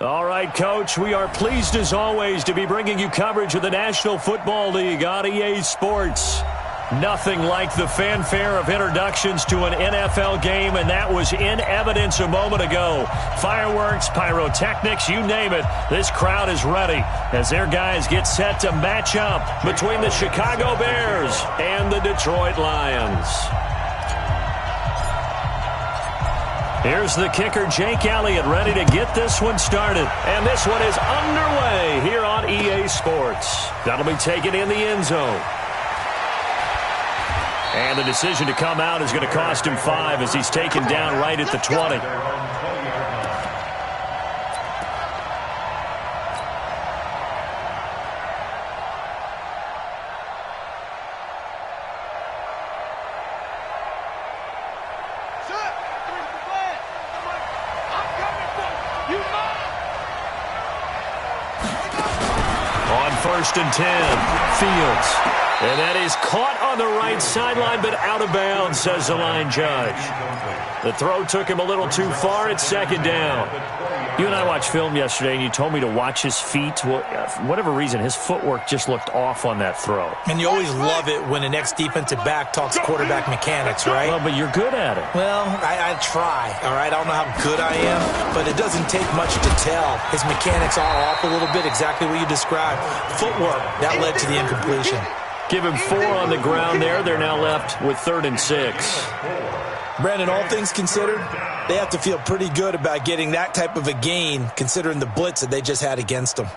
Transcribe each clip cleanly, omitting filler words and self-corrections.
All right, Coach, we are pleased as always to be bringing you coverage of the National Football League on EA Sports. Nothing like the fanfare of introductions to an NFL game, and that was in evidence a moment ago. Fireworks, pyrotechnics, you name it. This crowd is ready as their guys get set to match up between the Chicago Bears and the Detroit Lions. Here's the kicker, Jake Elliott, ready to get this one started. And this one is underway here on EA Sports. That'll be taken in the end zone. And the decision to come out is going to cost him 5 as he's taken down right at the 20. On 1st and 10, Fields. And that is caught on the right sideline, but out of bounds, says the line judge. The throw took him a little too far. It's 2nd down. You and I watched film yesterday, and you told me to watch his feet. Well, for whatever reason, his footwork just looked off on that throw. And you always love it when an ex-defensive back talks quarterback mechanics, right? Well, but you're good at it. Well, I try, all right? I don't know how good I am, but it doesn't take much to tell. His mechanics are off a little bit, exactly what you described. Footwork, that led to the incompletion. Give him 4 on the ground there. They're now left with 3rd and 6. Brandon, all things considered, they have to feel pretty good about getting that type of a gain, considering the blitz that they just had against them.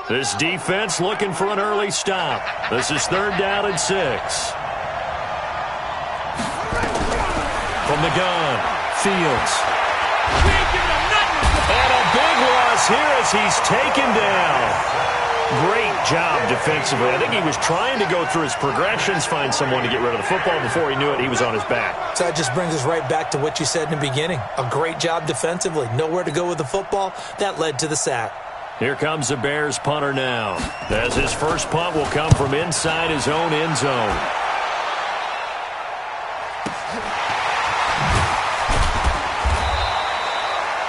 This defense looking for an early stop. This is 3rd down and 6. From the gun. Fields. And a big loss here as he's taken down. Great job defensively. I think he was trying to go through his progressions, find someone to get rid of the football. Before he knew it, he was on his back. So that just brings us right back to what you said in the beginning. A great job defensively. Nowhere to go with the football. That led to the sack. Here comes the Bears punter now, as his first punt will come from inside his own end zone.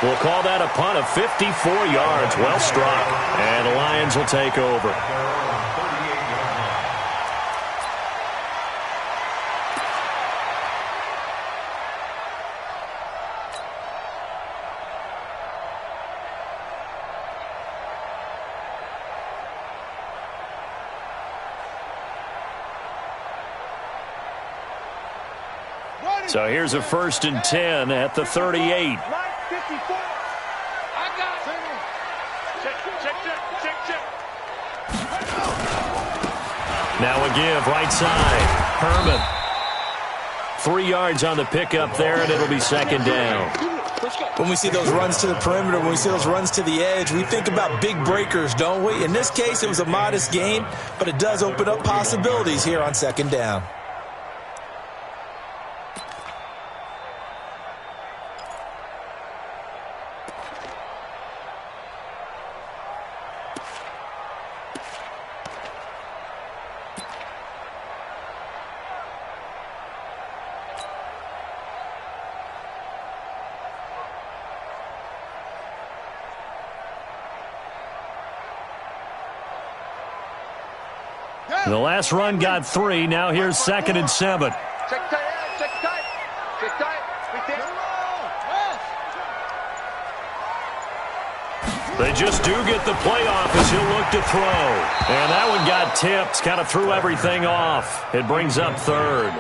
We'll call that a punt of 54 yards. Well struck. And the Lions will take over. So here's a 1st and 10 at the 38. Now a give, right side. Herman. 3 yards on the pickup there, and it'll be 2nd down. When we see those runs to the perimeter, when we see those runs to the edge, we think about big breakers, don't we? In this case, it was a modest gain, but it does open up possibilities here on 2nd down. The last run got 3. Now here's 2nd and 7. They just do get the playoff as he'll look to throw. And that one got tipped, kind of threw everything off. It brings up 3rd.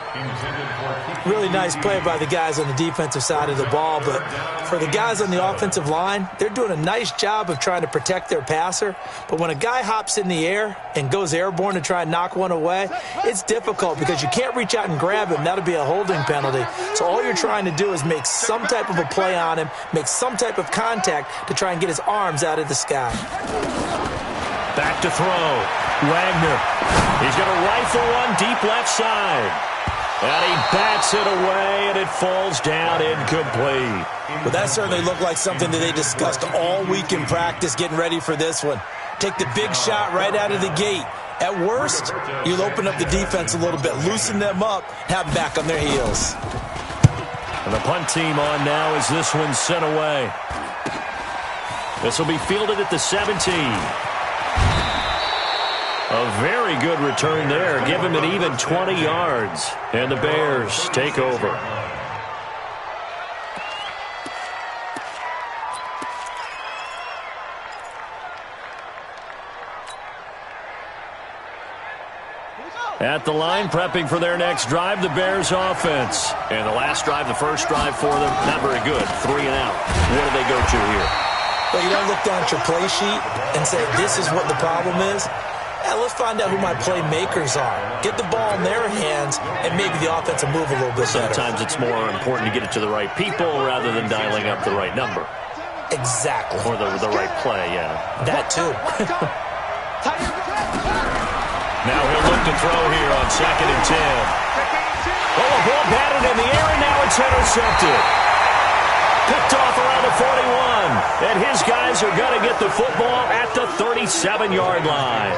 Really nice play by the guys on the defensive side of the ball, but for the guys on the offensive line, they're doing a nice job of trying to protect their passer. But when a guy hops in the air and goes airborne to try and knock one away, it's difficult because you can't reach out and grab him. That'll be a holding penalty. So all you're trying to do is make some type of a play on him, make some type of contact to try and get his arms out of the sky. Back to throw. Wagner. He's going to rifle one deep left side. And he bats it away, and it falls down incomplete. Well, that certainly looked like something that they discussed all week in practice getting ready for this one. Take the big shot right out of the gate. At worst, you'll open up the defense a little bit, loosen them up, have them back on their heels. And the punt team on now as this one's sent away. This will be fielded at the 17. A very good return there. Give him an even 20 yards. And the Bears take over. At the line, prepping for their next drive, the Bears offense. And the last drive, the first drive for them, not very good. 3 and out. What do they go to here? Well, you don't look down at your play sheet and say, this is what the problem is. Yeah, let's find out who my playmakers are. Get the ball in their hands, and maybe the offense will move a little bit better. Sometimes it's more important to get it to the right people rather than dialing up the right number. Exactly. Or the right play, yeah. That too. Now he'll look to throw here on 2nd and 10. Oh, a ball batted in the air, and now it's intercepted. Picked off around the 41. And his guys are going to get the football at the 37-yard line.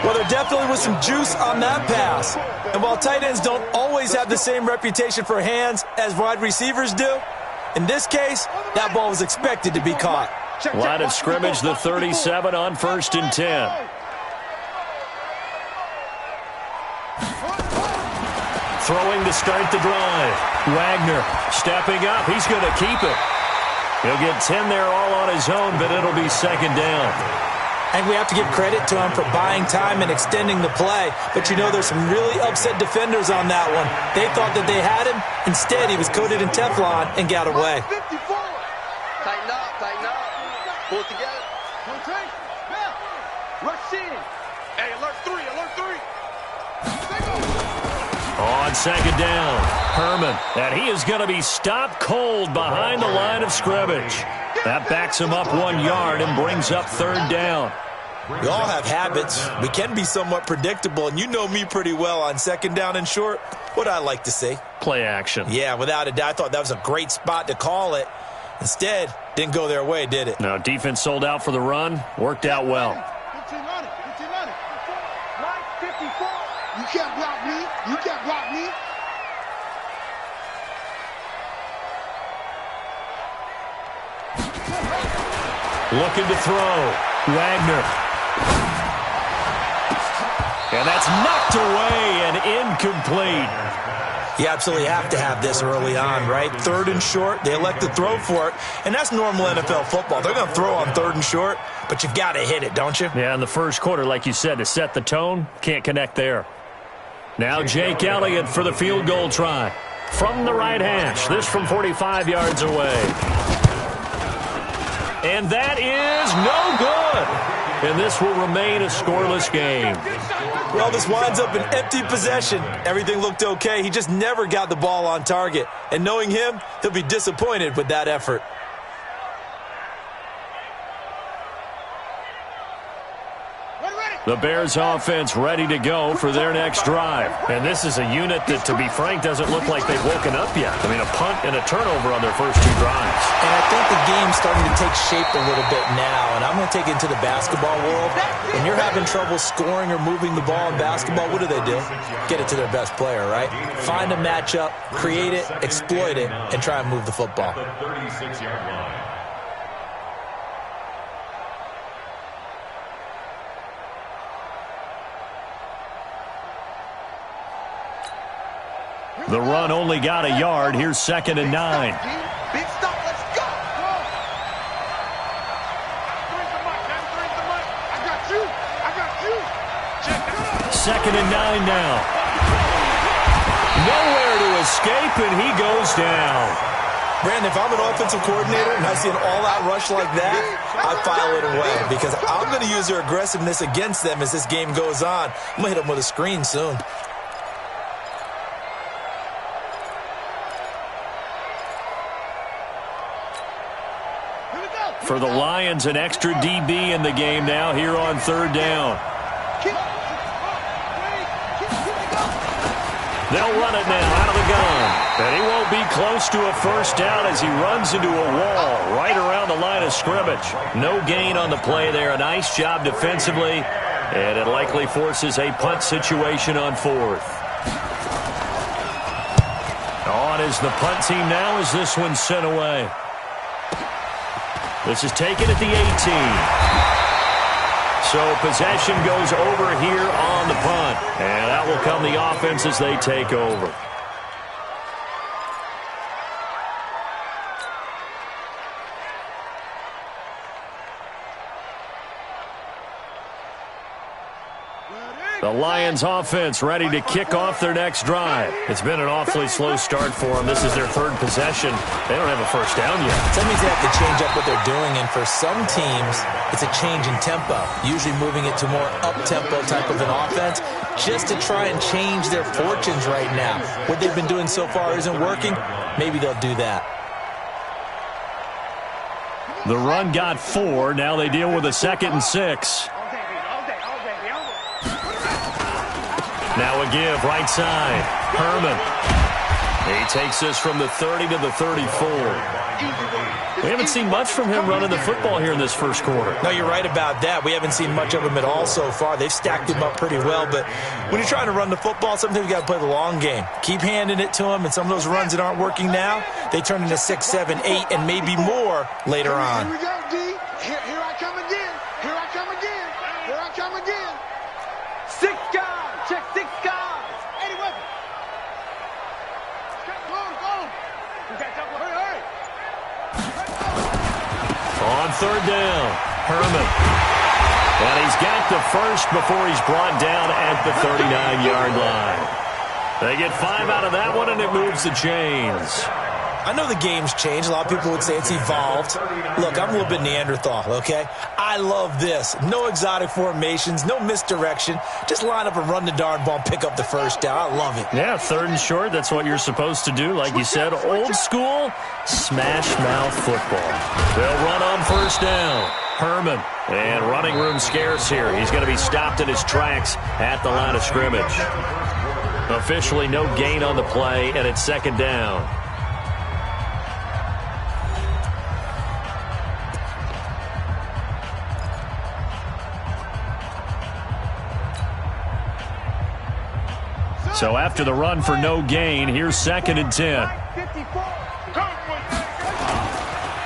Well, there definitely was some juice on that pass. And while tight ends don't always have the same reputation for hands as wide receivers do, in this case, that ball was expected to be caught. Line of scrimmage, the 37 on 1st and 10. Throwing to start the drive. Wagner stepping up. He's going to keep it. He'll get 10 there all on his own, but it'll be 2nd down. And we have to give credit to him for buying time and extending the play. But you know there's some really upset defenders on that one. They thought that they had him. Instead, he was coated in Teflon and got away. Tighten up, tighten up. Pull it together. Rush in. Hey, alert 3, alert 3. On 2nd down, Herman. And he is going to be stopped cold behind the line of scrimmage. That backs him up 1 yard and brings up 3rd down. We all have habits. We can be somewhat predictable, and you know me pretty well on 2nd down and short. What I like to say? Play action. Yeah, without a doubt. I thought that was a great spot to call it. Instead, didn't go their way, did it? No, defense sold out for the run. Worked out well. 15 on it. Line 54. You can't block me. You can't block me. Looking to throw. Wagner. And that's knocked away and incomplete. You absolutely have to have this early on, right? 3rd and short, they elect to throw for it, and that's normal NFL football. They're going to throw on 3rd and short, but you've got to hit it, don't you? Yeah, in the first quarter, like you said, to set the tone, can't connect there. Now Jake Elliott for the field goal try. From the right hash, this from 45 yards away. And that is no good. And this will remain a scoreless game. Well, this winds up an empty possession. Everything looked okay. He just never got the ball on target. And knowing him, he'll be disappointed with that effort. The Bears offense ready to go for their next drive. And this is a unit that, to be frank, doesn't look like they've woken up yet. I mean, a punt and a turnover on their first 2 drives. And I think the game's starting to take shape a little bit now. And I'm going to take it into the basketball world. When you're having trouble scoring or moving the ball in basketball, what do? Get it to their best player, right? Find a matchup, create it, exploit it, and try and move the football. The run only got a yard. Here's 2nd and 9. Big stop, let's go. I got you. 2nd and 9 now. Nowhere to escape, and he goes down. Brandon, if I'm an offensive coordinator and I see an all-out rush like that, I file it away because I'm going to use their aggressiveness against them as this game goes on. I'm going to hit them with a screen soon. For the Lions, an extra DB in the game now here on 3rd down. They'll run it now out of the gun. And he won't be close to a first down as he runs into a wall right around the line of scrimmage. No gain on the play there. A nice job defensively. And it likely forces a punt situation on 4th. On is the punt team now as this one's sent away. This is taken at the 18. So possession goes over here on the punt. And that will come the offense as they take over. The Lions offense ready to kick off their next drive. It's been an awfully slow start for them. This is their 3rd possession. They don't have a first down yet. That means they have to change up what they're doing, and for some teams, it's a change in tempo, usually moving it to more up-tempo type of an offense, just to try and change their fortunes right now. What they've been doing so far isn't working. Maybe they'll do that. The run got 4. Now they deal with a 2nd and 6. Now a give, right side. Herman. He takes this from the 30 to the 34. We haven't seen much from him running the football here in this first quarter. No, you're right about that. We haven't seen much of him at all so far. They've stacked him up pretty well, but when you're trying to run the football, sometimes you got to play the long game. Keep handing it to him, and some of those runs that aren't working now, they turn into 6, 7, 8, and maybe more later on. Here we go, D. Here I come again. Here I come again. Here I come again. 6 guys. Check 6 guys. 80 weapons. Go. You got to hurry. On 3rd down, Herman. And he's got the first before he's brought down at the 39-yard line. They get 5 out of that one, and it moves the chains. I know the game's changed. A lot of people would say it's evolved. Look, I'm a little bit Neanderthal, okay? I love this. No exotic formations, no misdirection. Just line up and run the darn ball and pick up the first down. I love it. Yeah, 3rd and short, that's what you're supposed to do. Like you said, old school, smash mouth football. They'll run on 1st down. Herman. And running room scarce here. He's going to be stopped in his tracks at the line of scrimmage. Officially no gain on the play, and it's 2nd down. So after the run for no gain, here's 2nd and 10.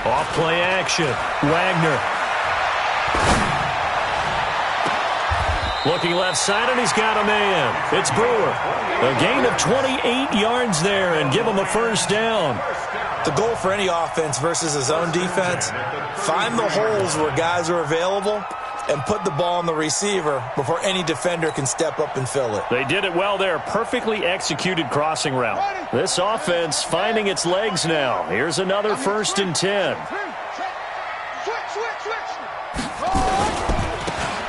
Off play action. Wagner. Looking left side, and he's got a man. It's Brewer. A gain of 28 yards there and give him a 1st down. The goal for any offense versus a zone defense, find the holes where guys are available and put the ball on the receiver before any defender can step up and fill it. They did it well there. Perfectly executed crossing route. This offense finding its legs now. Here's another 1st and 10.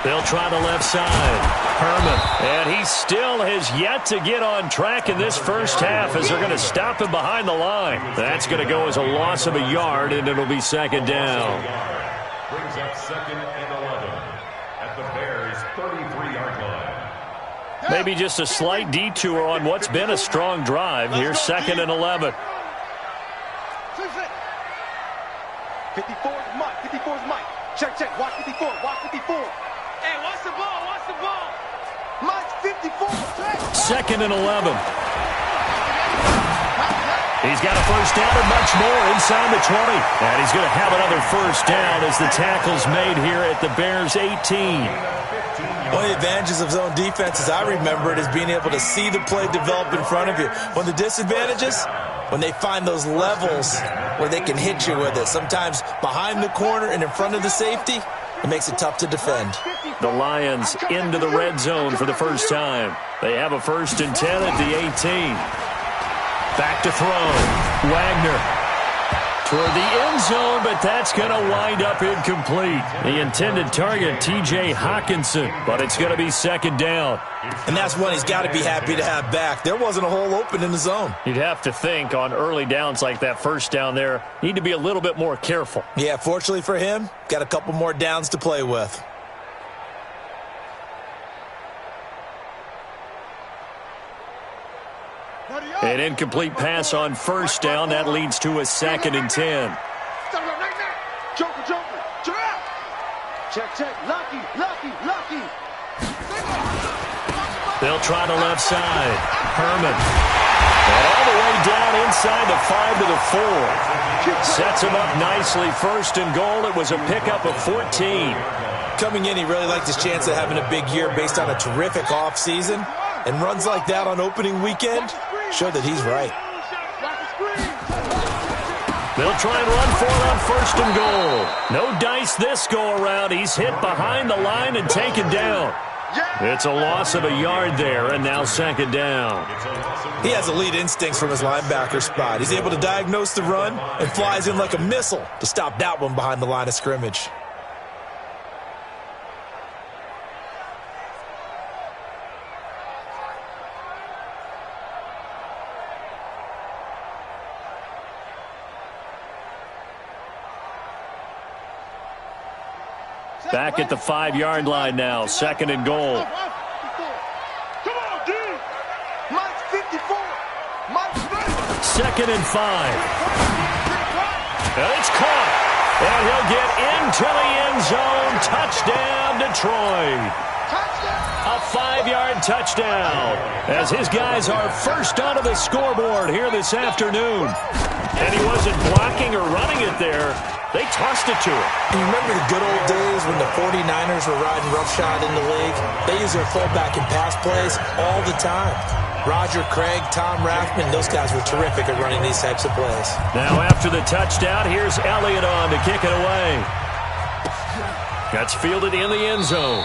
They'll try the left side. Herman. And he still has yet to get on track in this first half as they're going to stop him behind the line. That's going to go as a loss of a yard, and it'll be 2nd down. Brings up 2nd and 11 at the Bears' 33-yard line. Maybe just a slight detour on what's been a strong drive. Here's 2nd and 11. 54 is Mike. 54 is Mike. Check. Watch 54. Watch 54. Hey, watch the ball. Watch the ball. Mike's 54. 2nd and 11. He's got a 1st down and much more inside the 20. And he's going to have another 1st down as the tackle's made here at the Bears' 18. One of the advantages of zone defense, as I remember it, is being able to see the play develop in front of you. One of the disadvantages, when they find those levels where they can hit you with it. Sometimes behind the corner and in front of the safety, it makes it tough to defend. The Lions into the red zone for the first time. They have a 1st and 10 at the 18. Back to throw. Wagner toward the end zone, but that's going to wind up incomplete. The intended target, T.J. Hawkinson, but it's going to be 2nd down. And that's one he's got to be happy to have back. There wasn't a hole open in the zone. You'd have to think on early downs like that 1st down there, need to be a little bit more careful. Yeah, fortunately for him, got a couple more downs to play with. An incomplete pass on 1st down. That leads to a 2nd and 10. Joker. Check. Lucky. They'll try the left side. Herman. And all the way down inside the 5 to the 4. Sets him up nicely. First and goal. It was a pickup of 14. Coming in, he really liked his chance of having a big year based on a terrific offseason. And runs like that on opening weekend show that he's right. They'll try and run for it on first and goal. No dice this go-around. He's hit behind the line and taken down. It's a loss of a yard there, and now second down. He has elite instincts from his linebacker spot. He's able to diagnose the run and flies in like a missile to stop that one behind the line of scrimmage. Back at the 5-yard line now, second and goal. Come on, dude. Mike's 54. Mike's 50. Second and 5. And it's caught. And he'll get into the end zone. Touchdown, Detroit. A 5-yard touchdown as his guys are first onto the scoreboard here this afternoon. And he wasn't blocking or running it there. They tossed it to him. You remember the good old days when the 49ers were riding roughshod in the league? They use their fullback in pass plays all the time. Roger Craig, Tom Rathman, those guys were terrific at running these types of plays. Now after the touchdown, here's Elliott on to kick it away. That's fielded in the end zone.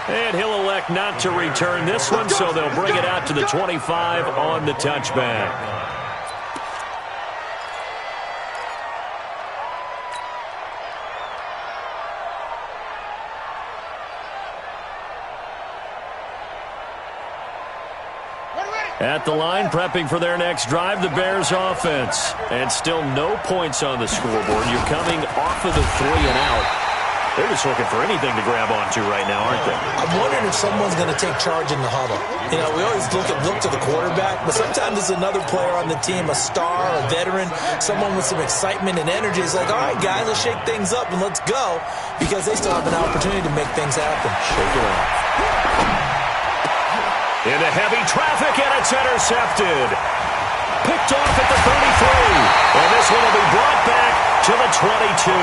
And he'll elect not to return this one, so they'll bring it out to the 25 on the touchback. At the line, prepping for their next drive, the Bears offense. And still no points on the scoreboard. You're coming off of the 3 and out. They're just looking for anything to grab onto right now, aren't they? I'm wondering if someone's going to take charge in the huddle. You know, we always look to the quarterback, but sometimes it's another player on the team, a star, a veteran, someone with some excitement and energy. It's like, all right, guys, let's shake things up and let's go, because they still have an opportunity to make things happen. Shake it up. Into heavy traffic, and it's intercepted. Picked off at the 33. And this one will be brought back to the 22.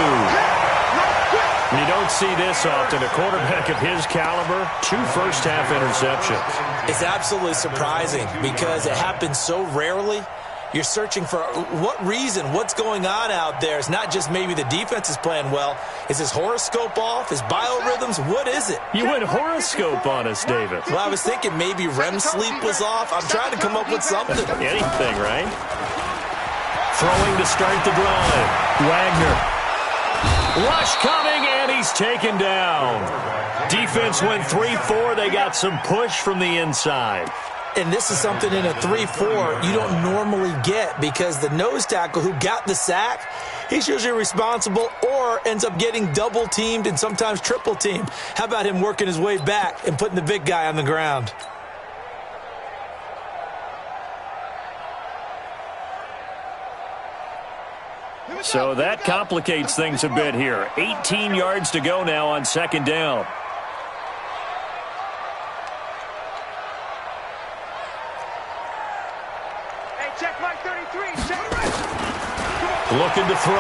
You don't see this often. A quarterback of his caliber, 2 first-half interceptions. It's absolutely surprising because it happens so rarely. You're searching for what reason, what's going on out there. It's not just maybe the defense is playing well. Is his horoscope off? His biorhythms? What is it? You went horoscope on us, David. Well, I was thinking maybe REM sleep was off. I'm trying to come up with something. Anything, right? Throwing to start the drive. Wagner. Rush coming, and he's taken down. Defense went 3-4. They got some push from the inside. And this is something in a 3-4 you don't normally get, because the nose tackle who got the sack, he's usually responsible or ends up getting double-teamed and sometimes triple-teamed. How about him working his way back and putting the big guy on the ground? So that complicates things a bit here. 18 yards to go now on second down. Looking to throw.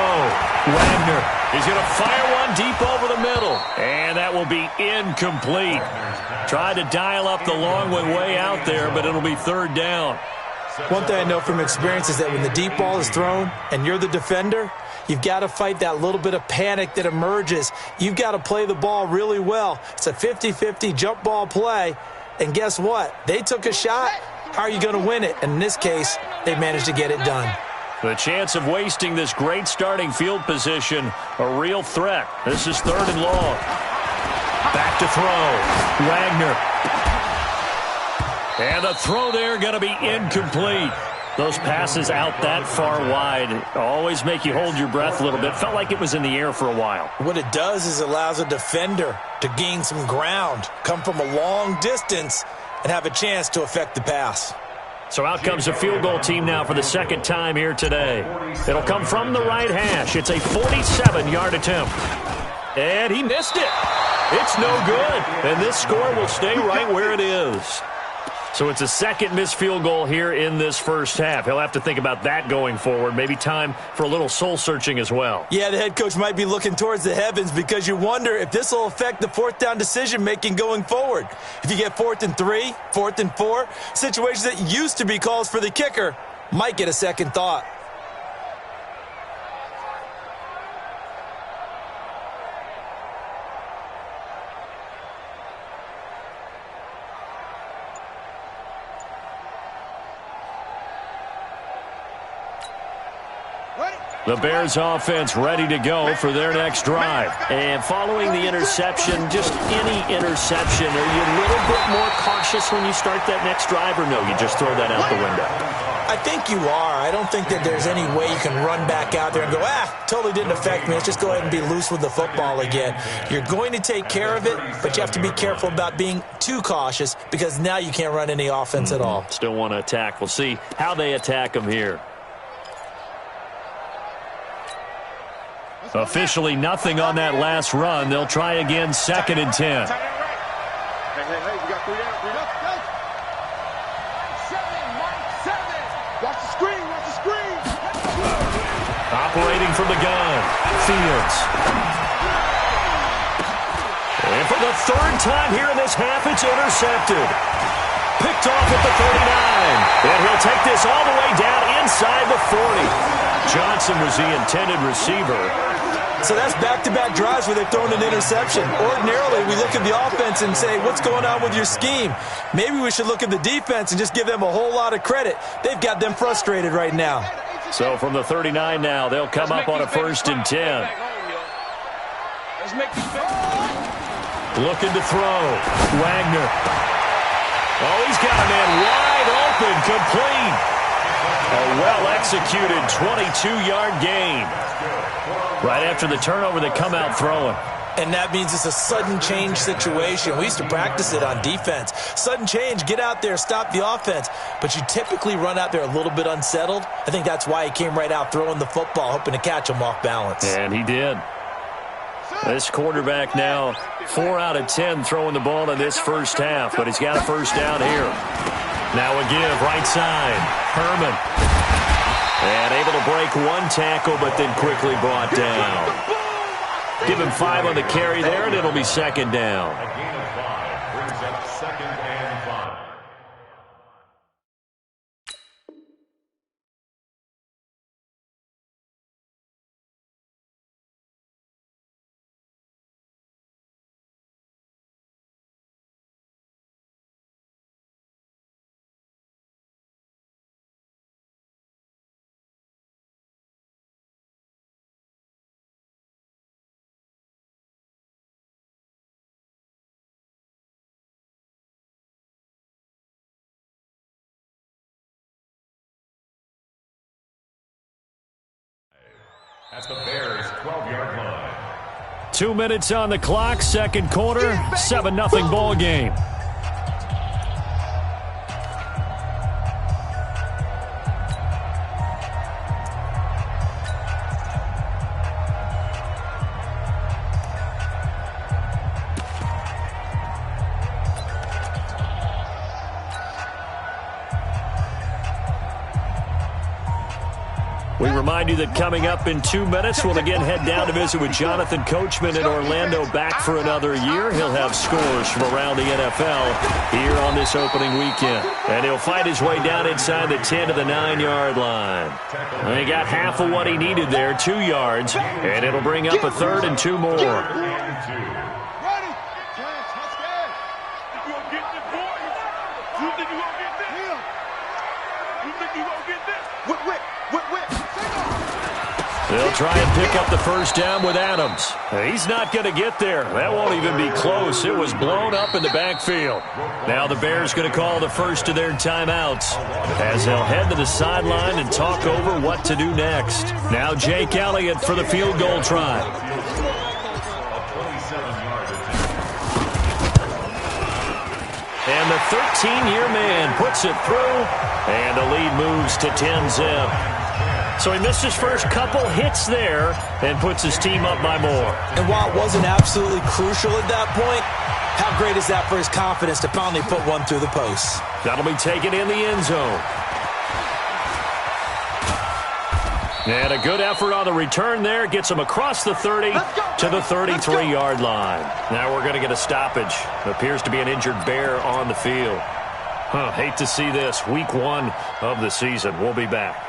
Wagner. He's going to fire one deep over the middle. And that will be incomplete. Tried to dial up the long one way out there, but it'll be third down. One thing I know from experience is that when the deep ball is thrown and you're the defender, you've got to fight that little bit of panic that emerges. You've got to play the ball really well. It's a 50-50 jump ball play. And guess what? They took a shot. How are you going to win it? And in this case, they managed to get it done. The chance of wasting this great starting field position, a real threat. This is third and long. Back to throw. Wagner. And the throw there going to be incomplete. Those passes out that far wide always make you hold your breath a little bit. Felt like it was in the air for a while. What it does is it allows a defender to gain some ground, come from a long distance, and have a chance to affect the pass. So out comes a field goal team now for the second time here today. It'll come from the right hash. It's a 47-yard attempt. And he missed it. It's no good, and this score will stay right where it is. So it's a second missed field goal here in this first half. He'll have to think about that going forward. Maybe time for a little soul-searching as well. Yeah, the head coach might be looking towards the heavens because you wonder if this will affect the fourth down decision-making going forward. If you get 4th and 3, 4th and 4, situations that used to be calls for the kicker might get a second thought. The Bears offense ready to go for their next drive. And following the interception, just any interception, are you a little bit more cautious when you start that next drive, or no, you just throw that out the window? I think you are. I don't think that there's any way you can run back out there and go, totally didn't affect me. Let's just go ahead and be loose with the football again. You're going to take care of it, but you have to be careful about being too cautious because now you can't run any offense at all. Still want to attack. We'll see how they attack them here. Officially nothing on that last run. They'll try again, 2nd and 10. Hey, we got 3 down, 3 down. 7. Watch the screen, watch the screen. Operating from the gun, Fields. And for the 3rd time here in this half, it's intercepted. Picked off at the 39. And he'll take this all the way down inside the 40. Johnson was the intended receiver. So that's back-to-back drives where they've thrown an interception. Ordinarily, we look at the offense and say, what's going on with your scheme? Maybe we should look at the defense and just give them a whole lot of credit. They've got them frustrated right now. So from the 39 now, they'll come up on a 1st and 10. Looking to throw. Wagner. Oh, he's got a man wide open, complete. A well-executed 22-yard gain. Right after the turnover, they come out throwing. And that means it's a sudden change situation. We used to practice it on defense. Sudden change, get out there, stop the offense. But you typically run out there a little bit unsettled. I think that's why he came right out throwing the football, hoping to catch him off balance. And he did. This quarterback now 4 out of 10 throwing the ball in this first half, but he's got a first down here. Now a give, right side. Herman. And able to break one tackle, but then quickly brought down. Give him 5 on the carry there, and it'll be 2nd down. A gain of 5 brings up 2nd and 5. At the Bears' 12-yard line. 2 minutes on the clock, second quarter, 7-0 ball game. We remind you that coming up in 2 minutes, we'll again head down to visit with Jonathan Coachman in Orlando, back for another year. He'll have scores from around the NFL here on this opening weekend. And he'll fight his way down inside the 10 to the 9-yard line. And he got half of what he needed there, 2 yards, and it'll bring up a 3rd and 2 more. They'll try and pick up the first down with Adams. He's not going to get there. That won't even be close. It was blown up in the backfield. Now the Bears going to call the first of their timeouts as they'll head to the sideline and talk over what to do next. Now Jake Elliott for the field goal try. And the 13-year man puts it through, and the lead moves to 10-zip. So he missed his first couple hits there and puts his team up by more. And while it wasn't absolutely crucial at that point, how great is that for his confidence to finally put one through the post? That'll be taken in the end zone. And a good effort on the return there. Gets him across the 30 to the 33-yard line. Now we're going to get a stoppage. Appears to be an injured Bear on the field. Hate to see this. Week 1 of the season. We'll be back.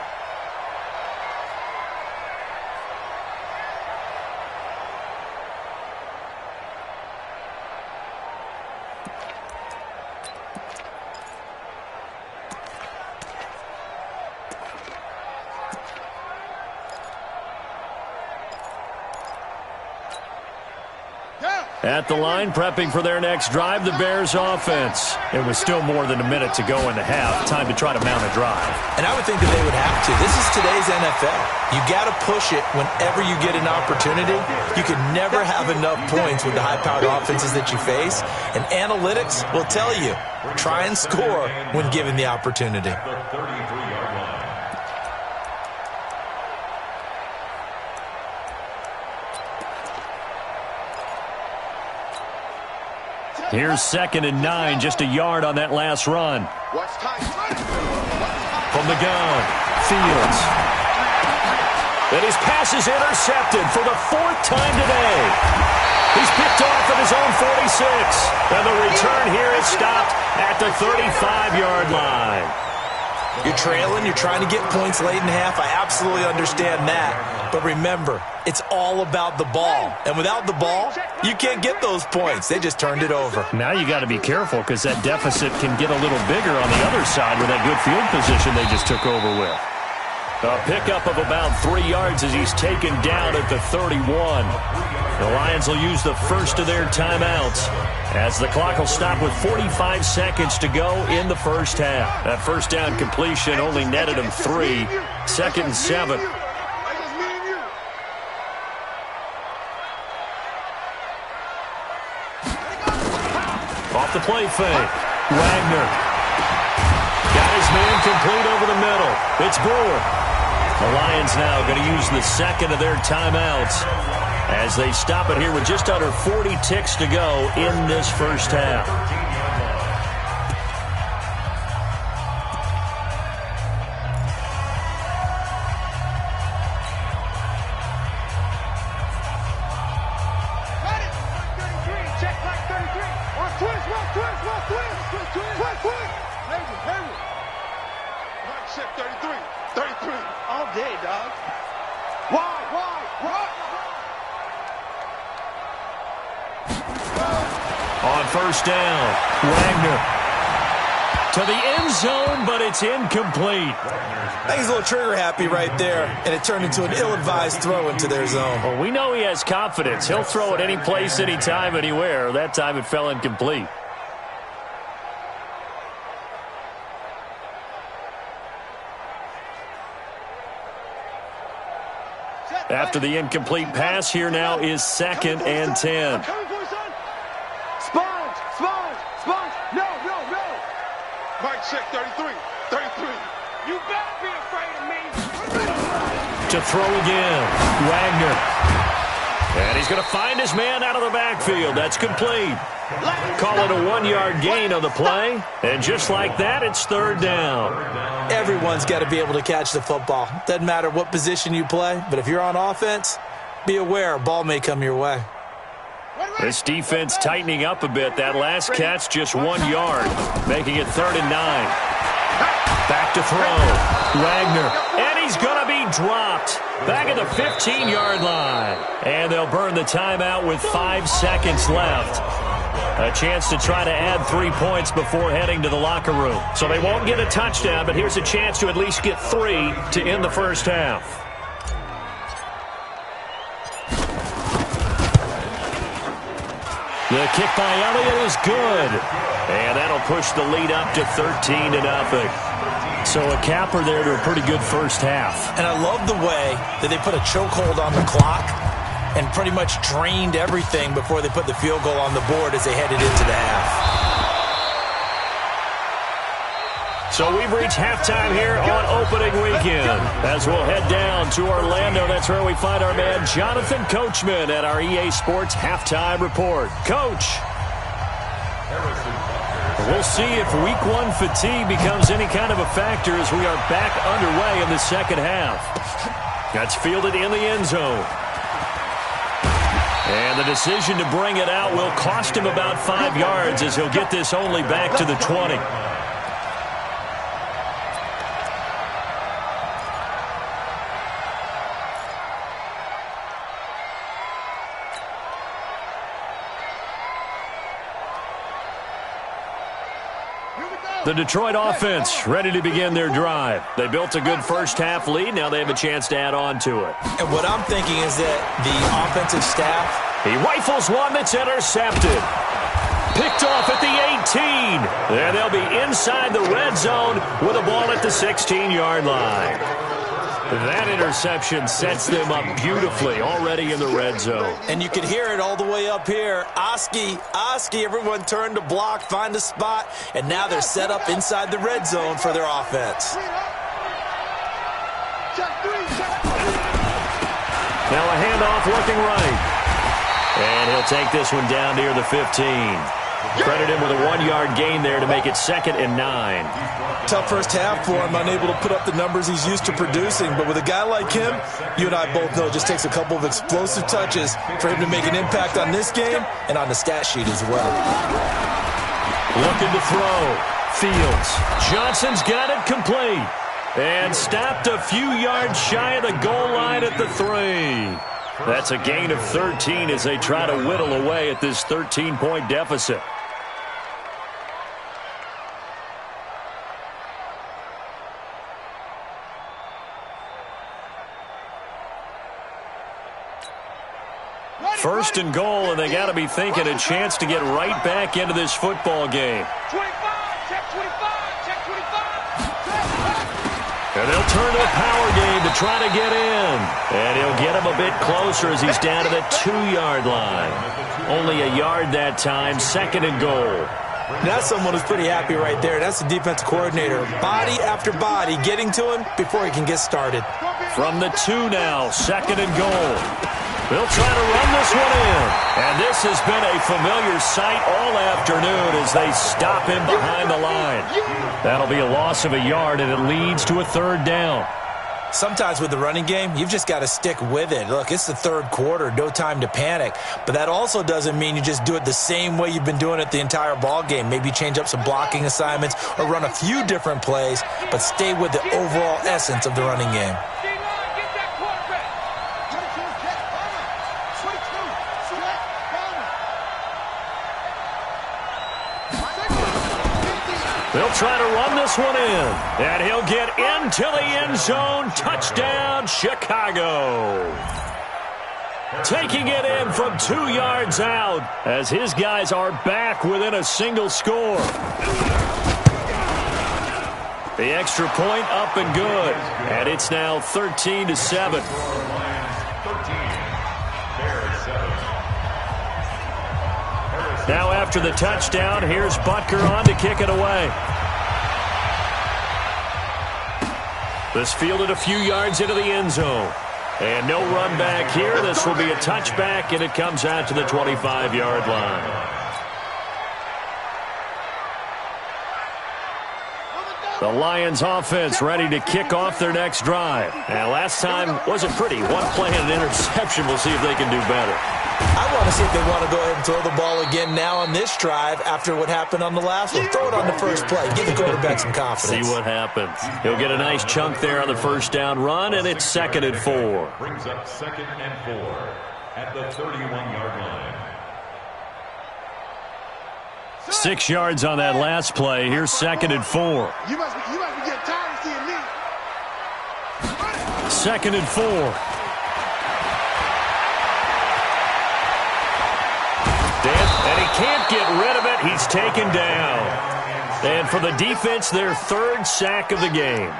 At the line, prepping for their next drive, the Bears offense. It was still more than a minute to go in the half. Time to try to mount a drive. And I would think that they would have to. This is today's NFL. You got to push it whenever you get an opportunity. You can never have enough points with the high-powered offenses that you face. And analytics will tell you, try and score when given the opportunity. Here's 2nd and 9, just a yard on that last run. From the gun, Fields. And his pass is intercepted for the 4th time today. He's picked off at his own 46. And the return here is stopped at the 35-yard line. You're trailing, you're trying to get points late in half. I absolutely understand that. But remember, it's all about the ball. And without the ball, you can't get those points. They just turned it over. Now you got to be careful because that deficit can get a little bigger on the other side with that good field position they just took over with. A pickup of about 3 yards as he's taken down at the 31. The Lions will use the first of their timeouts as the clock will stop with 45 seconds to go in the first half. That first down completion only netted him 3. 2nd and 7. Off the play fake. Wagner. Got his man complete over the middle. It's Brewer. The Lions now going to use the second of their timeouts as they stop it here with just under 40 ticks to go in this first half. First down, Wagner to the end zone, but it's incomplete. I think he's a little trigger happy right there, and it turned into an ill-advised throw into their zone. Well, we know he has confidence. He'll throw it any place, anytime, anywhere. That time it fell incomplete. After the incomplete pass, here now is 2nd and 10. Mike, check 33. 33. You better be afraid of me. To throw again. Wagner. And he's going to find his man out of the backfield. That's complete. Call it a 1-yard gain on the play. And just like that, it's 3rd down. Everyone's got to be able to catch the football. Doesn't matter what position you play, but if you're on offense, be aware a ball may come your way. This defense tightening up a bit. That last catch just 1 yard, making it 3rd and 9. Back to throw. Wagner. And he's going to be dropped. Back at the 15-yard line. And they'll burn the timeout with 5 seconds left. A chance to try to add 3 points before heading to the locker room. So they won't get a touchdown, but here's a chance to at least get 3 to end the first half. The kick by Elliott is good. And that'll push the lead up to 13-0. So a capper there to a pretty good first half. And I love the way that they put a chokehold on the clock and pretty much drained everything before they put the field goal on the board as they headed into the half. So we've reached halftime here on opening weekend. As we'll head down to Orlando, that's where we find our man Jonathan Coachman at our EA Sports Halftime Report. Coach. We'll see if week one fatigue becomes any kind of a factor as we are back underway in the second half. That's fielded in the end zone. And the decision to bring it out will cost him about 5 yards as he'll get this only back to the 20. The Detroit offense ready to begin their drive. They built a good first-half lead. Now they have a chance to add on to it. And what I'm thinking is that the offensive staff... He rifles one that's intercepted. Picked off at the 18. And they'll be inside the red zone with a ball at the 16-yard line. That interception sets them up beautifully already in the red zone. And you can hear it all the way up here. Oski, everyone turned to block, find a spot, and now they're set up inside the red zone for their offense. Now a handoff looking right. And he'll take this one down near the 15. Credit him with a 1-yard gain there to make it 2nd and 9. Tough first half for him, unable to put up the numbers he's used to producing. But with a guy like him, you and I both know it just takes a couple of explosive touches for him to make an impact on this game and on the stat sheet as well. Looking to throw. Fields. Johnson's got it complete. And stopped a few yards shy of the goal line at the 3. That's a gain of 13 as they try to whittle away at this 13-point deficit. First and goal, and they got to be thinking a chance to get right back into this football game. 25, check 25, check 25. And they'll turn to a power game to try to get in. And he'll get him a bit closer as he's down to the 2-yard line. Only a yard that time, 2nd and goal. That's someone who's pretty happy right there. That's the defensive coordinator. Body after body getting to him before he can get started. From the 2 now, 2nd and goal. They'll try to run this one in. And this has been a familiar sight all afternoon as they stop him behind the line. That'll be a loss of a yard, and it leads to a 3rd down. Sometimes with the running game, you've just got to stick with it. Look, it's the 3rd quarter, no time to panic. But that also doesn't mean you just do it the same way you've been doing it the entire ball game. Maybe change up some blocking assignments or run a few different plays, but stay with the overall essence of the running game. They'll try to run this one in, and he'll get into the end zone. Touchdown, Chicago. Taking it in from 2 yards out as his guys are back within a single score. The extra point up and good, and it's now 13-7. Now after the touchdown, here's Butker on to kick it away. This fielded a few yards into the end zone. And no run back here. This will be a touchback, and it comes out to the 25-yard line. The Lions offense ready to kick off their next drive. And last time wasn't pretty. 1 play and an interception. We'll see if they can do better. I want to see if they want to go ahead and throw the ball again now on this drive after what happened on the last one. Throw it on the first play. Give the quarterback some confidence. See what happens. He'll get a nice chunk there on the first down run, and it's 2nd and 4. Brings up 2nd and 4 at the 31-yard line. 6 yards on that last play. Here's 2nd and 4. You must be getting tired of seeing me. 2nd and 4. And he can't get rid of it. He's taken down. And for the defense, their 3rd sack of the game.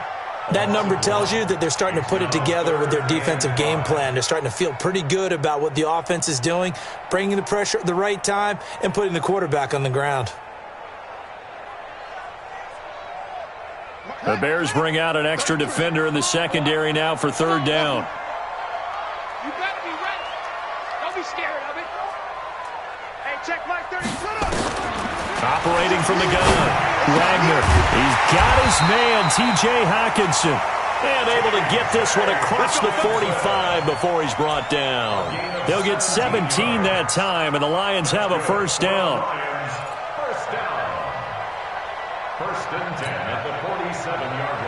That number tells you that they're starting to put it together with their defensive game plan. They're starting to feel pretty good about what the offense is doing, bringing the pressure at the right time, and putting the quarterback on the ground. The Bears bring out an extra defender in the secondary now for third down. You better be ready. Don't be scared of it. Hey, check my 30. Operating from the gun, Wagner. He's got his man, T.J. Hockenson. And able to get this one across the 45 before he's brought down. They'll get 17 that time, and the Lions have a first down. First down. First and 10 at the 47-yard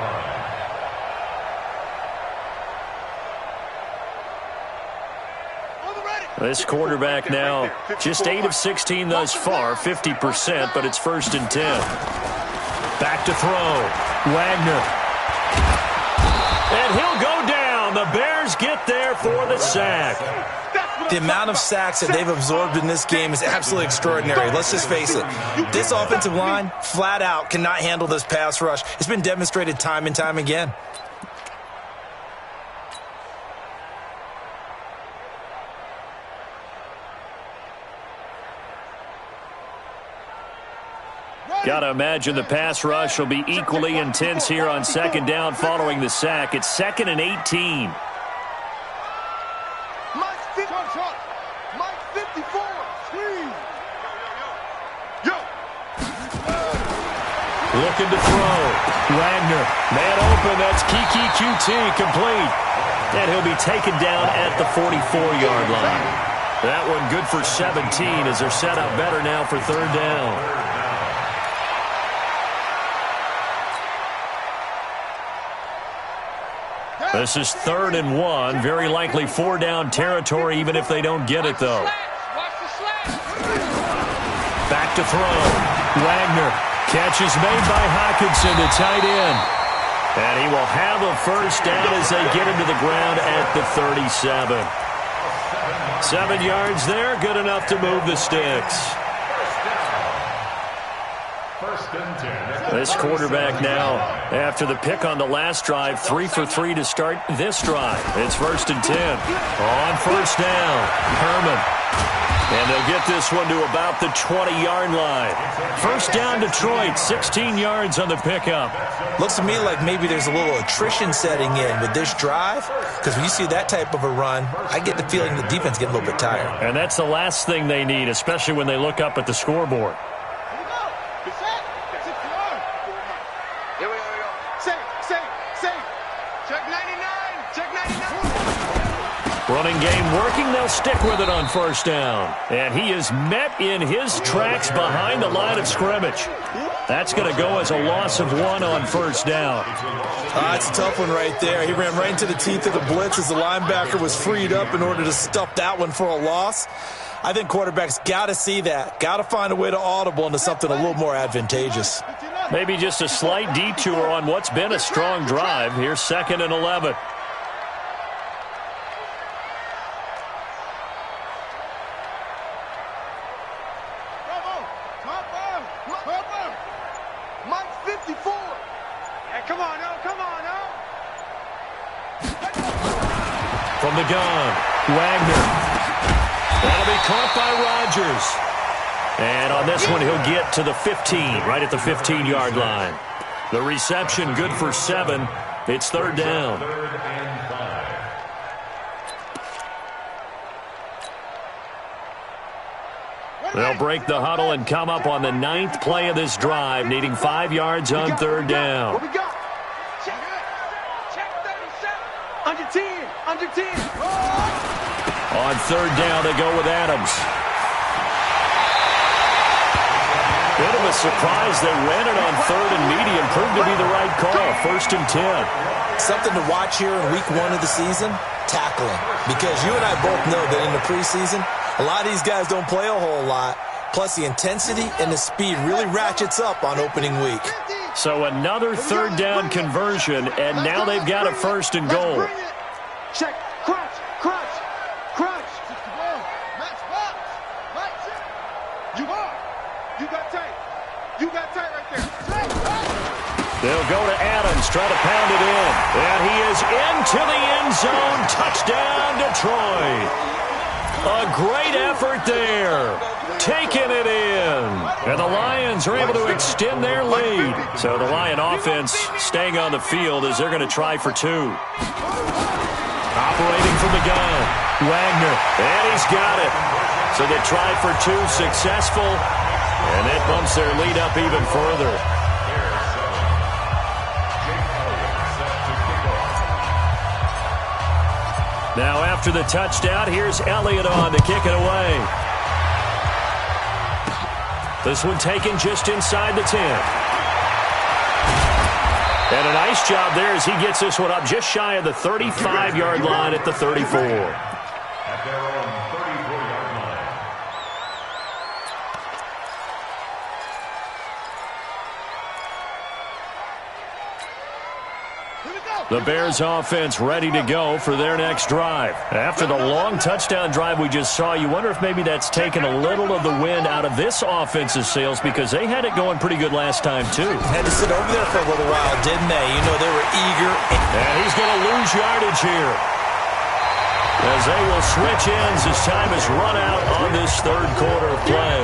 line. This quarterback now just 8 of 16 thus far, 50%, but it's first and 10. Back to throw. Wagner. And he'll go down. The Bears get there for the sack. The amount of sacks that they've absorbed in this game is absolutely extraordinary. Let's just face it. This offensive line, flat out, cannot handle this pass rush. It's been demonstrated time and time again. Got to imagine the pass rush will be equally intense here on second down following the sack. It's 2nd and 18. Mike 54. Squeeze. Yo. Looking to throw. Wagner. Man open. That's Kiki QT complete. And he'll be taken down at the 44-yard line. That one good for 17 as they're set up better now for third down. This is 3rd and 1. Very likely 4-down territory even if they don't get it, though. Back to throw. Wagner. Catch is made by Hockenson to tight end. And he will have a first down as they get him to the ground at the 37. 7 yards there. Good enough to move the sticks. This quarterback now, after the pick on the last drive, 3 for 3 to start this drive. It's 1st and 10. On first down, Herman. And they'll get this one to about the 20-yard line. First down, Detroit, 16 yards on the pickup. Looks to me like maybe there's a little attrition setting in with this drive, because when you see that type of a run, I get the feeling the defense get a little bit tired. And that's the last thing they need, especially when they look up at the scoreboard. Running game working. They'll stick with it on first down. And he is met in his tracks behind the line of scrimmage. That's going to go as a loss of 1 on first down. It's a tough one right there. He ran right into the teeth of the blitz as the linebacker was freed up in order to stuff that one for a loss. I think quarterbacks got to see that. Got to find a way to audible into something a little more advantageous. Maybe just a slight detour on what's been a strong drive. Here's 2nd and 11. From the gun, Wagner. That'll be caught by Rodgers. And on this one, he'll get to the 15, right at the 15-yard line. The reception good for 7. It's third down. They'll break the huddle and come up on the 9th play of this drive, needing 5 yards on third down. What we got? Check 37. Under 10. Under 10. On third down, they go with Adams. Bit of a surprise they ran it on 3rd and medium. Proved to be the right call. 1st and 10. Something to watch here in week 1 of the season, tackling. Because you and I both know that in the preseason, a lot of these guys don't play a whole lot. Plus, the intensity and the speed really ratchets up on opening week. So another third down conversion, and now they've got a 1st and goal. Check. Crunch. Crunch. Crunch. You got tight. You got tight right there. They'll go to Adams, try to pound it in. And he is into the end zone. Touchdown, Detroit. A great effort there. Taking it in. And the Lions are able to extend their lead. So the Lion offense staying on the field as they're going to try for two. Operating from the gun, Wagner, and he's got it. So they tried for two, successful, and that bumps their lead up even further. Now after the touchdown, here's Elliott on to kick it away. This one taken just inside the 10. And a nice job there as he gets this one up just shy of the 35-yard line at the 34. At their own 34-yard line. The Bears offense ready to go for their next drive. After the long touchdown drive we just saw, you wonder if maybe that's taken a little of the wind out of this offense's sails because they had it going pretty good last time, too. Had to sit over there for a little while, didn't they? You know, they were eager. And he's going to lose yardage here, as they will switch ends as time has run out on this third quarter of play.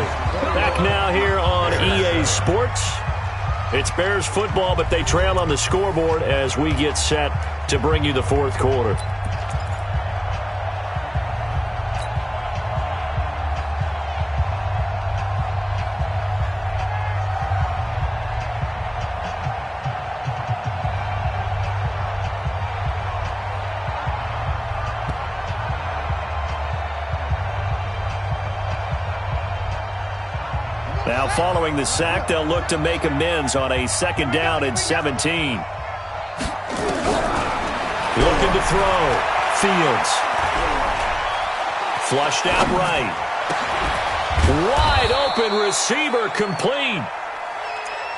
Back now here on EA Sports. It's Bears football, but they trail on the scoreboard as we get set to bring you the fourth quarter. Now following the sack, they'll look to make amends on a 2nd down and 17. Looking to throw. Fields. Flushed out right. Wide open receiver complete.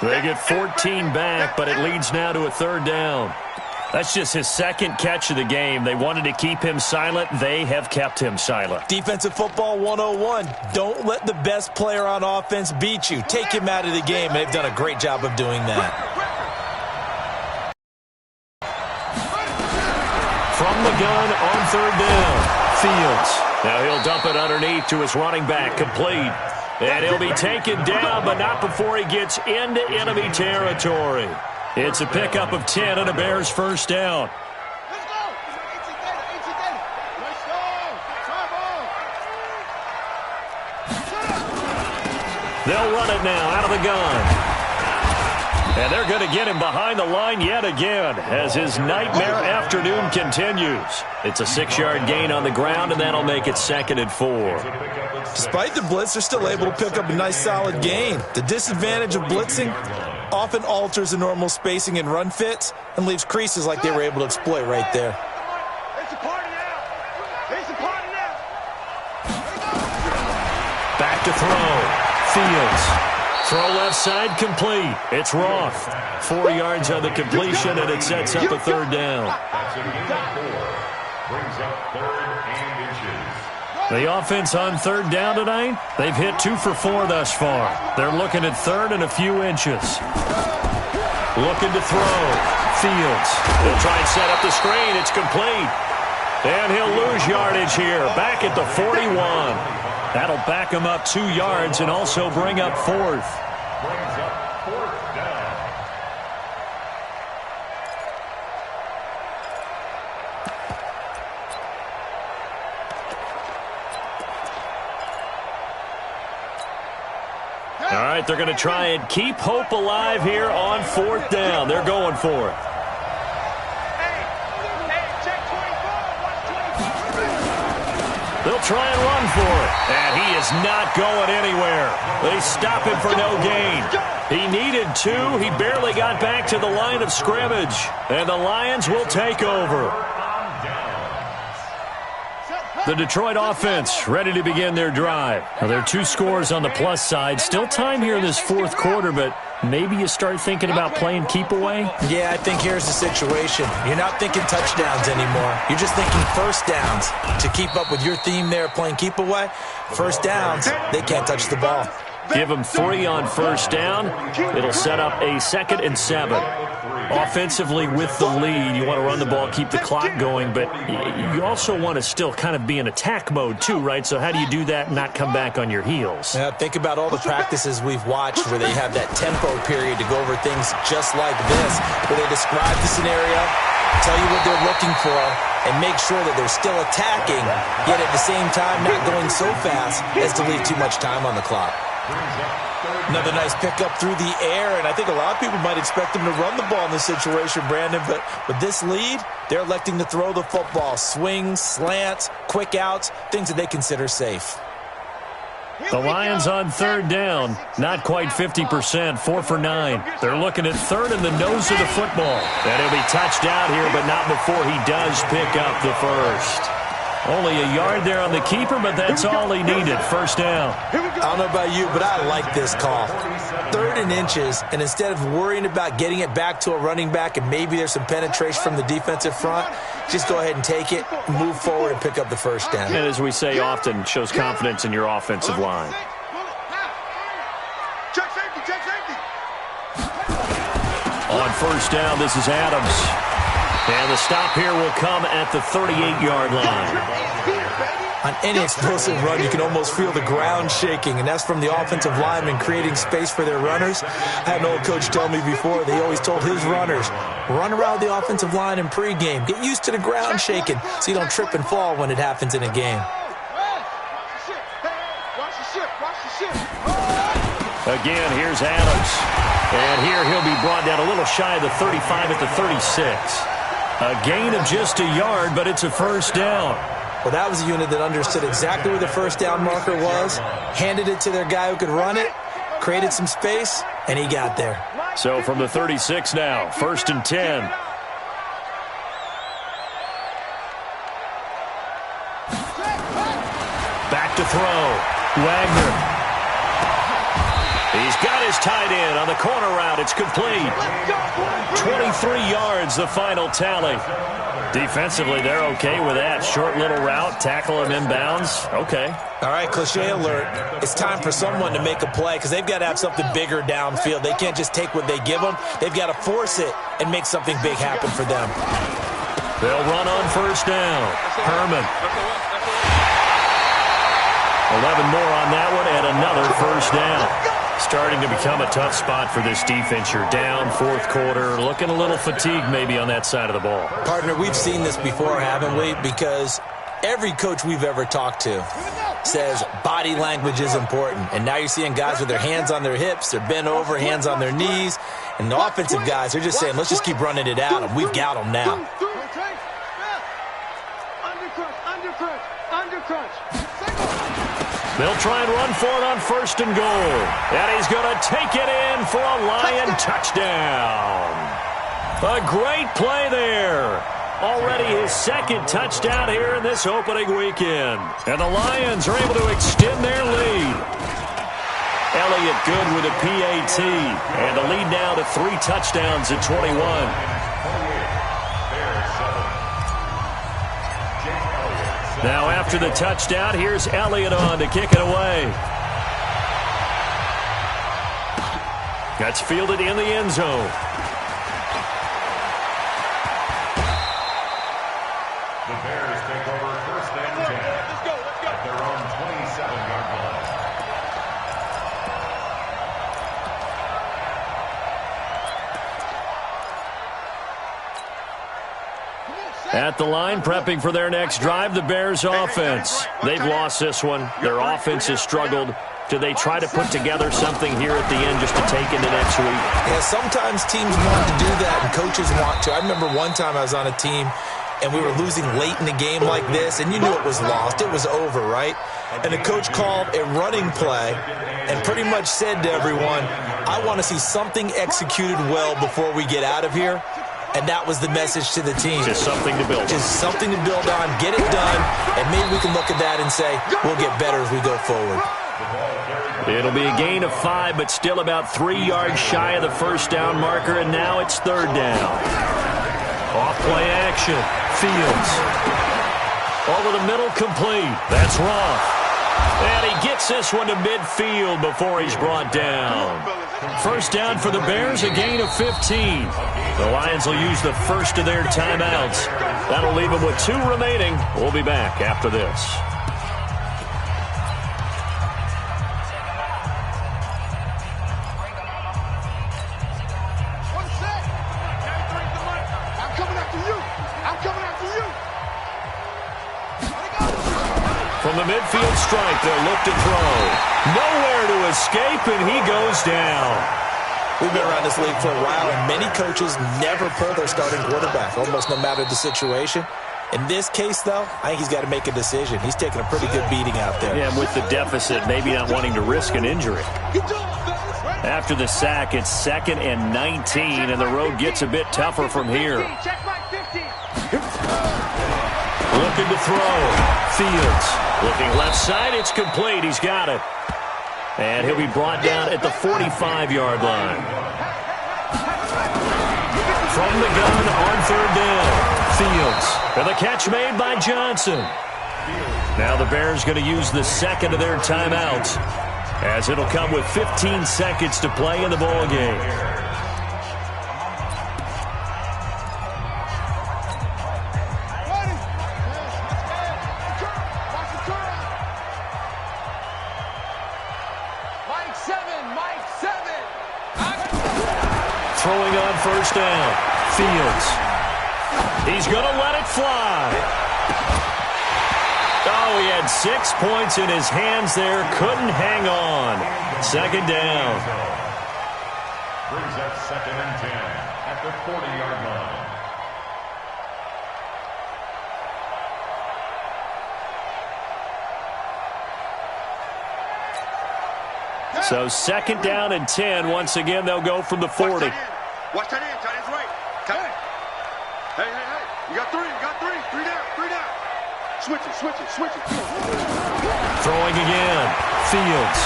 They get 14 back, but it leads now to a 3rd down. That's just his 2nd catch of the game. They wanted to keep him silent. They have kept him silent. Defensive football 101. Don't let the best player on offense beat you. Take him out of the game. They've done a great job of doing that. From the gun on 3rd down. Fields. Now he'll dump it underneath to his running back. Complete. And he'll be taken down, but not before he gets into enemy territory. It's a pickup of 10 and a Bears 1st down. They'll run it now out of the gun. And they're going to get him behind the line yet again as his nightmare afternoon continues. It's a 6-yard gain on the ground, and that'll make it 2nd and 4. Despite the blitz, they're still able to pick up a nice solid gain. The disadvantage of blitzing often alters the normal spacing and run fits and leaves creases like they were able to exploit right there. Back to throw. Fields. Throw left side complete. It's Roth. 4 yards on the completion, and it sets up a 3rd down. That's a gain of 4. Brings up 3rd and inches. The offense on 3rd down tonight, they've hit 2 for 4 thus far. They're looking at 3rd and a few inches. Looking to throw. Fields. He'll try and set up the screen. It's complete. And he'll lose yardage here. Back at the 41. That'll back him up 2 yards and also bring up 4th. Brings up 4th down. All right, they're going to try and keep hope alive here on 4th down. They're going for it. They'll try and run for it. And he is not going anywhere. They stop him for no gain. He needed 2. He barely got back to the line of scrimmage. And the Lions will take over. The Detroit offense ready to begin their drive. Now, there are 2 scores on the plus side. Still time here in this 4th quarter, but maybe you start thinking about playing keep away? Yeah, I think here's the situation. You're not thinking touchdowns anymore. You're just thinking 1st downs. To keep up with your theme there, playing keep away, 1st downs, they can't touch the ball. Give them 3 on 1st down. It'll set up a 2nd and 7. Offensively with the lead, you want to run the ball, keep the clock going, but you also want to still kind of be in attack mode too, right? So how do you do that and not come back on your heels? Yeah, think about all the practices we've watched where they have that tempo period to go over things just like this, where they describe the scenario, tell you what they're looking for, and make sure that they're still attacking, yet at the same time not going so fast as to leave too much time on the clock. Another nice pickup through the air, and I think a lot of people might expect them to run the ball in this situation, Brandon, but with this lead, they're electing to throw the football. Swings, slants, quick outs, things that they consider safe. The Lions on third down, not quite 50%, 4 for 9. They're looking at third in the nose of the football. And he'll be touched out here, but not before he does pick up the first. Only a yard there on the keeper, but that's all he needed. First down. I don't know about you, but I like this call. 3rd and inches, and instead of worrying about getting it back to a running back and maybe there's some penetration from the defensive front, just go ahead and take it, move forward, and pick up the first down. And as we say often, shows confidence in your offensive line. Check safety, check safety. On first down, this is Adams. And the stop here will come at the 38-yard line. On any explosive run, you can almost feel the ground shaking, and that's from the offensive linemen creating space for their runners. I had an old coach tell me before, they always told his runners, run around the offensive line in pregame. Get used to the ground shaking so you don't trip and fall when it happens in a game. Again, here's Adams. And here he'll be brought down a little shy of the 35 at the 36. A gain of just a yard, but it's a first down. Well, that was a unit that understood exactly where the first down marker was, handed it to their guy who could run it, created some space, and he got there. So from the 36 now, 1st and 10. Back to throw. Wagner. He's got his tight end on the corner route. It's complete. 23 yards, the final tally. Defensively, they're okay with that. Short little route, tackle him inbounds. Okay. All right, cliche alert. It's time for someone to make a play because they've got to have something bigger downfield. They can't just take what they give them. They've got to force it and make something big happen for them. They'll run on first down. Herman. 11 more on that one and another first down. Starting to become a tough spot for this defense. You're down, 4th quarter, looking a little fatigued maybe on that side of the ball. Partner, we've seen this before, haven't we? Because every coach we've ever talked to says body language is important. And now you're seeing guys with their hands on their hips, they're bent over, hands on their knees. And the offensive guys are just saying, let's just keep running it out, and we've got them now. They'll try and run for it on 1st and goal. And he's going to take it in for a Lion touchdown. A great play there. Already his 2nd touchdown here in this opening weekend. And the Lions are able to extend their lead. Elliott good with a PAT. And the lead now to 3 touchdowns at 21. Now after the touchdown, here's Elliott on to kick it away. That's fielded in the end zone. The Bears take over 1st and 10 at their own 27-yard line. At the line, prepping for their next drive, the Bears offense. They've lost this one. Their offense has struggled. Do they try to put together something here at the end just to take into next week? Yeah, sometimes teams want to do that and coaches want to. I remember one time I was on a team and we were losing late in a game like this, and you knew it was lost. It was over, right? And the coach called a running play and pretty much said to everyone, I want to see something executed well before we get out of here. And that was the message to the team. Just something to build on. Just something to build on, get it done, and maybe we can look at that and say, we'll get better as we go forward. It'll be a gain of 5, but still about 3 yards shy of the first down marker, and now it's 3rd down. Off play action. Fields. Over the middle, complete. That's Roth. And he gets this one to midfield before he's brought down. First down for the Bears, a gain of 15. The Lions will use the first of their timeouts. That'll leave them with 2 remaining. We'll be back after this. From the midfield stripe, they'll look to throw. Nowhere to escape, and he goes down. We've been around this league for a while, and many coaches never pull their starting quarterback, almost no matter the situation. In this case, though, I think he's got to make a decision. He's taking a pretty good beating out there. Yeah, with the deficit, maybe not wanting to risk an injury. After the sack, it's 2nd and 19, and the road gets a bit tougher from here. Looking to throw. Fields. Looking left side. It's complete. He's got it. And he'll be brought down at the 45-yard line. From the gun on 3rd down. Fields. And the catch made by Johnson. Now the Bears going to use the second of their timeouts, as it'll come with 15 seconds to play in the ball game. Throwing on 1st down. Fields. He's going to let it fly. Oh, he had 6 points in his hands there. Couldn't hang on. 2nd down. Brings up 2nd and 10 at the 40-yard line. So 2nd down and 10. Once again, they'll go from the 40. Watch that in. Tight end's right. Tight. Hey. You got 3. You got 3. 3 down. 3 down. Switch it. Throwing again. Fields.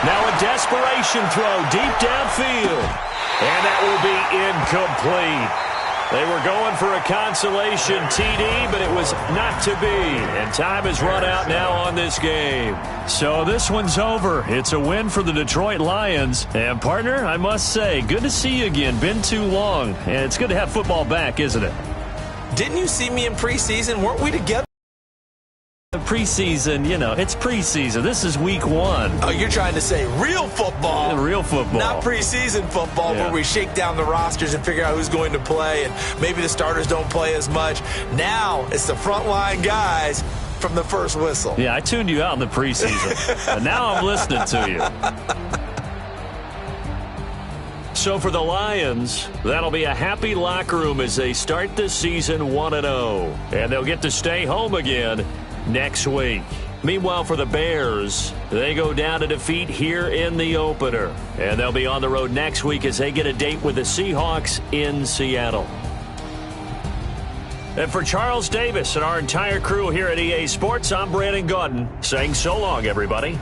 Now a desperation throw deep downfield. And that will be incomplete. They were going for a consolation TD, but it was not to be. And time has run out now on this game. So this one's over. It's a win for the Detroit Lions. And, partner, I must say, good to see you again. Been too long. And it's good to have football back, isn't it? Didn't you see me in preseason? Weren't we together? Preseason, it's preseason. This is week 1. Oh, you're trying to say real football. Real football. Not preseason football, where we shake down the rosters and figure out who's going to play, and maybe the starters don't play as much. Now it's the frontline guys from the first whistle. Yeah, I tuned you out in the preseason. And now I'm listening to you. So for the Lions, that'll be a happy locker room as they start this season 1-0. And they'll get to stay home again next week. Meanwhile, for the Bears, they go down to defeat here in the opener. And they'll be on the road next week as they get a date with the Seahawks in Seattle. And for Charles Davis and our entire crew here at EA Sports, I'm Brandon Gaudin saying so long, everybody.